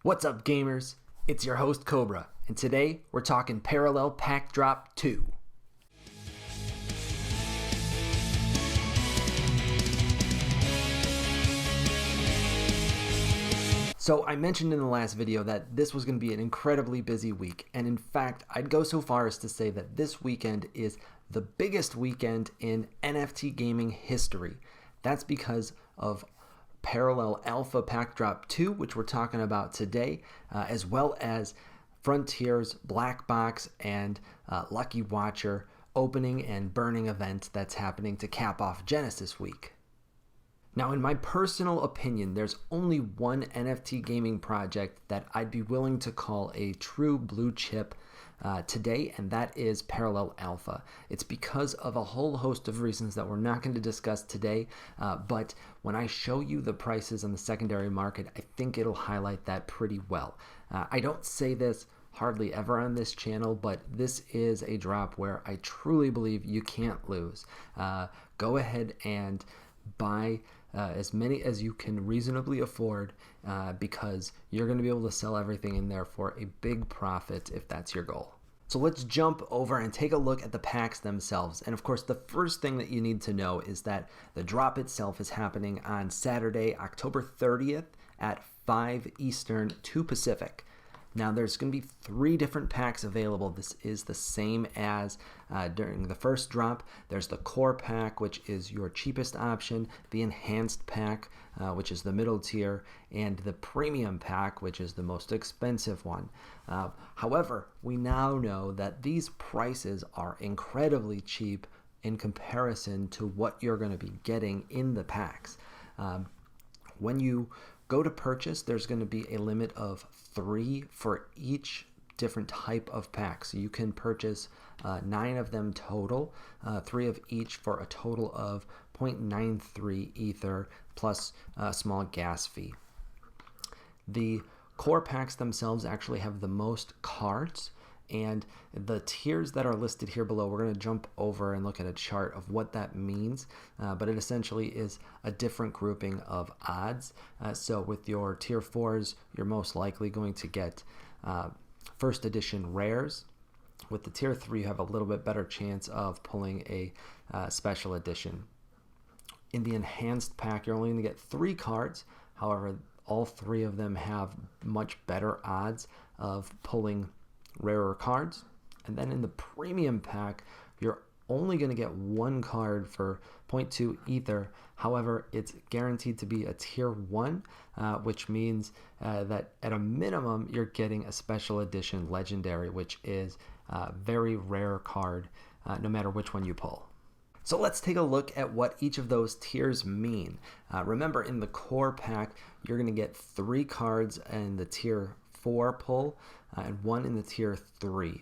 What's up, gamers? It's your host Cobra, and today we're talking Parallel Pack Drop 2. So I mentioned in the last video that this was going to be an incredibly busy week, and in fact I'd go so far as to say that this weekend is the biggest weekend in NFT gaming history. That's because of Parallel Alpha Pack Drop 2, which we're talking about today, as well as Frontier's Black Box and Lucky Watcher opening and burning event that's happening to cap off Genesis Week. Now, in my personal opinion, there's only one NFT gaming project that I'd be willing to call a true blue chip today, and that is Parallel Alpha. It's because of a whole host of reasons that we're not going to discuss today, but when I show you the prices on the secondary market, I think it'll highlight that pretty well. I don't say this hardly ever on this channel, but this is a drop where I truly believe you can't lose. Go ahead and buy as many as you can reasonably afford because you're going to be able to sell everything in there for a big profit if that's your goal. So let's jump over and take a look at the packs themselves. And of course, the first thing that you need to know is that the drop itself is happening on Saturday, October 30th at 5 Eastern, 2 Pacific. Now, there's going to be 3 different packs available. This is the same as during the first drop. There's the core pack, which is your cheapest option, the enhanced pack, which is the middle tier, and the premium pack, which is the most expensive one. However, we now know that these prices are incredibly cheap in comparison to what you're going to be getting in the packs. When you go to purchase, there's going to be a limit of 3 for each different type of pack. So you can purchase 9 of them total, 3 of each for a total of 0.93 Ether plus a small gas fee. The core packs themselves actually have the most cards, and the tiers that are listed here below, we're going to jump over and look at a chart of what that means, but it essentially is a different grouping of odds. So with your tier 4s, you're most likely going to get first edition rares. With the tier 3, you have a little bit better chance of pulling a special edition. In the enhanced pack, you're only going to get 3 cards. However, all 3 of them have much better odds of pulling rarer cards. And then in the premium pack, you're only going to get 1 card for 0.2 Ether. However, it's guaranteed to be a tier 1, which means that at a minimum, you're getting a special edition legendary, which is a very rare card, no matter which one you pull. So let's take a look at what each of those tiers mean. Remember, in the core pack, you're going to get 3 cards in the tier 4 pull and 1 in the tier 3.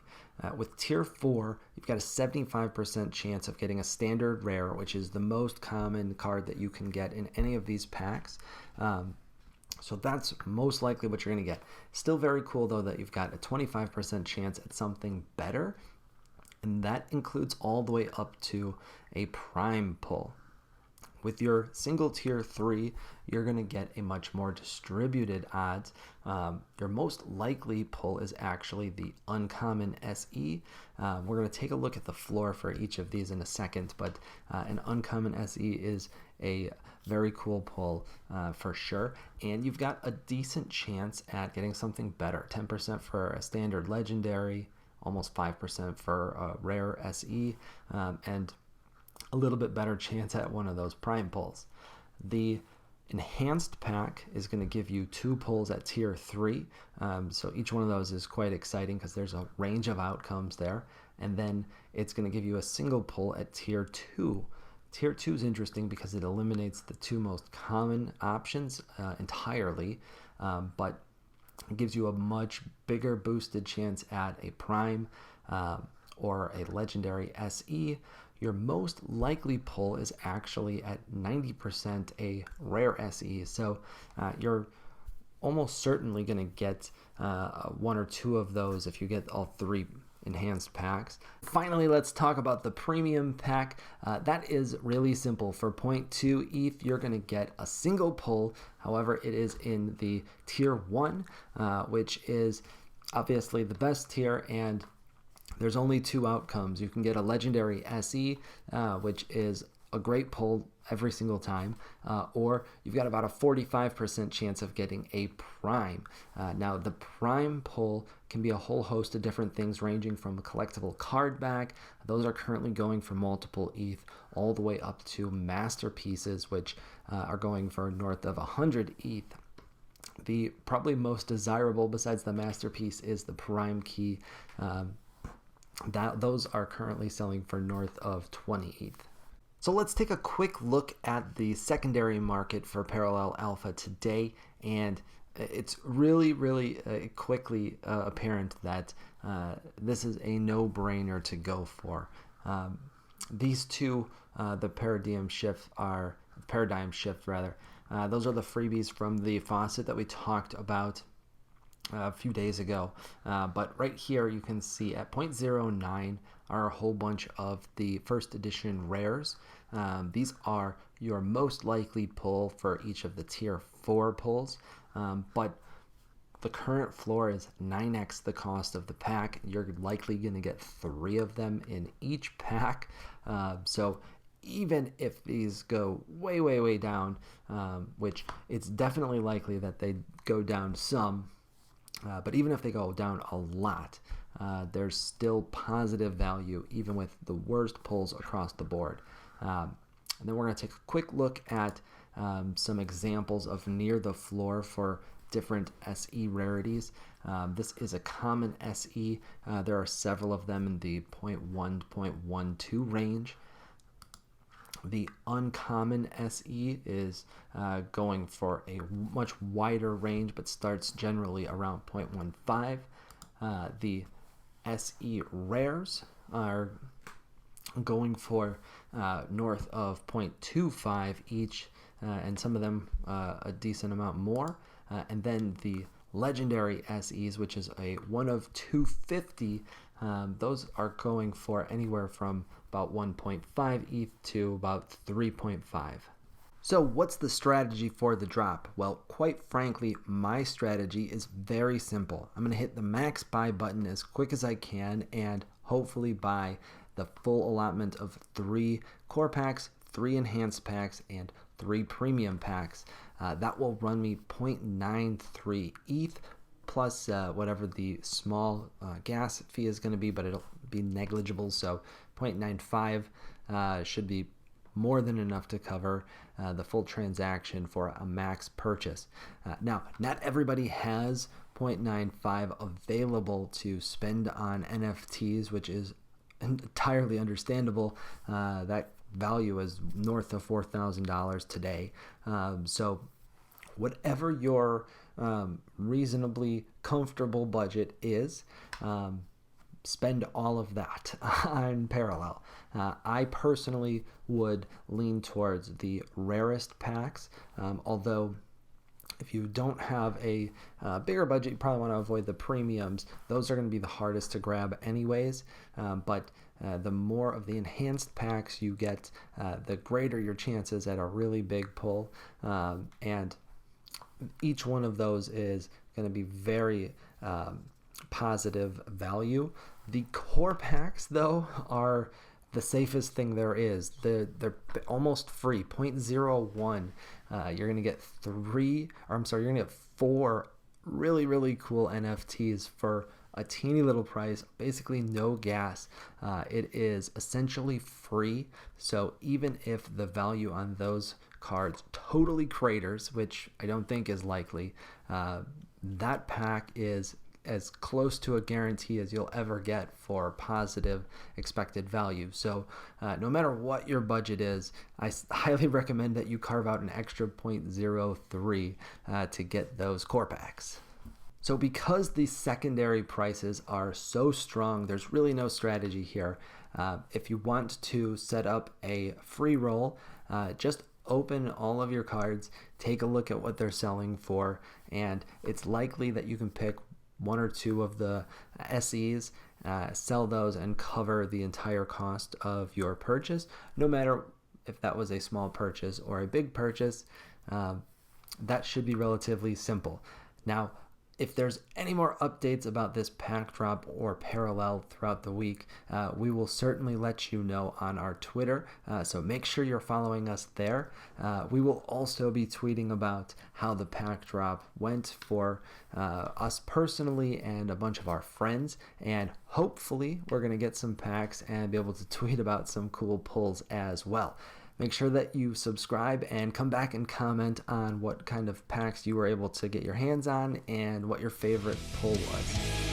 With tier 4, you've got a 75% chance of getting a standard rare, which is the most common card that you can get in any of these packs. So that's most likely what you're going to get. Still very cool, though, that you've got a 25% chance at something better, and that includes all the way up to a prime pull. With your single tier 3, you're going to get a much more distributed odds. Your most likely pull is actually the uncommon SE. We're going to take a look at the floor for each of these in a second, but an uncommon SE is a very cool pull for sure. And you've got a decent chance at getting something better. 10% for a standard legendary, almost 5% for a rare SE, and a little bit better chance at one of those prime pulls. The enhanced pack is going to give you 2 pulls at tier 3, so each one of those is quite exciting because there's a range of outcomes there, and then it's going to give you a single pull at tier 2. Tier 2 is interesting because it eliminates the 2 most common options entirely, but it gives you a much bigger boosted chance at a prime or a legendary SE. Your most likely pull is actually at 90% a rare SE, so you're almost certainly going to get 1 or 2 of those if you get all 3 enhanced packs. Finally, let's talk about the premium pack. That is really simple. For 0.2 ETH, you're going to get a single pull. However, it is in the tier 1, which is obviously the best tier, and there's only 2 outcomes. You can get a legendary SE, which is a great pull every single time, or you've got about a 45% chance of getting a prime. Now, the prime pull can be a whole host of different things, ranging from a collectible card back. Those are currently going for multiple ETH, all the way up to masterpieces, which are going for north of 100 ETH. The probably most desirable besides the masterpiece is the prime key. Those are currently selling for north of 20 ETH. So let's take a quick look at the secondary market for Parallel Alpha today, and it's really quickly apparent that this is a no-brainer to go for. These two, the paradigm shift, those are the freebies from the faucet that we talked about a few days ago. But right here you can see at 0.09 are a whole bunch of the first edition rares. These are your most likely pull for each of the tier 4 pulls, but the current floor is 9x the cost of the pack. You're likely going to get 3 of them in each pack. So even if these go way down, which it's definitely likely that they go down some, but even if they go down a lot, there's still positive value even with the worst pulls across the board. And then we're going to take a quick look at some examples of near the floor for different SE rarities. This is a common SE. There are several of them in the 0.1 to 0.12 range. The uncommon SE is going for a much wider range, but starts generally around 0.15. The SE rares are going for north of 0.25 each, and some of them a decent amount more. And then the legendary SEs, which is a 1 of 250, those are going for anywhere from about 1.5 ETH to about 3.5. So what's the strategy for the drop? Well, quite frankly, my strategy is very simple. I'm going to hit the max buy button as quick as I can and hopefully buy the full allotment of 3 core packs, 3 enhanced packs, and 3 premium packs. That will run me 0.93 ETH plus whatever the small gas fee is going to be, but it'll be negligible, so 0.95 should be more than enough to cover the full transaction for a max purchase. Now, not everybody has 0.95 available to spend on NFTs, which is entirely understandable. That value is north of $4,000 today. So whatever your reasonably comfortable budget is, spend all of that on Parallel. I personally would lean towards the rarest packs, although if you don't have a bigger budget, you probably want to avoid the premiums. Those are going to be the hardest to grab anyways, but the more of the enhanced packs you get, the greater your chances at a really big pull, and each one of those is going to be very positive value. The core packs, though, are the safest thing there is. They're almost free. 0.01. You're gonna get 4 really cool NFTs for a teeny little price, basically no gas. It is essentially free, so even if the value on those cards totally craters, which I don't think is likely, that pack is as close to a guarantee as you'll ever get for positive expected value. So no matter what your budget is, I highly recommend that you carve out an extra 0.03 to get those core packs. So because the secondary prices are so strong, there's really no strategy here. If you want to set up a free roll, just open all of your cards, take a look at what they're selling for, and it's likely that you can pick one or two of the SEs, sell those and cover the entire cost of your purchase, no matter if that was a small purchase or a big purchase. That should be relatively simple. Now, if there's any more updates about this pack drop or parallel throughout the week, we will certainly let you know on our Twitter, so make sure you're following us there. We will also be tweeting about how the pack drop went for us personally and a bunch of our friends, and hopefully we're going to get some packs and be able to tweet about some cool pulls as well. Make sure that you subscribe and come back and comment on what kind of packs you were able to get your hands on and what your favorite pull was.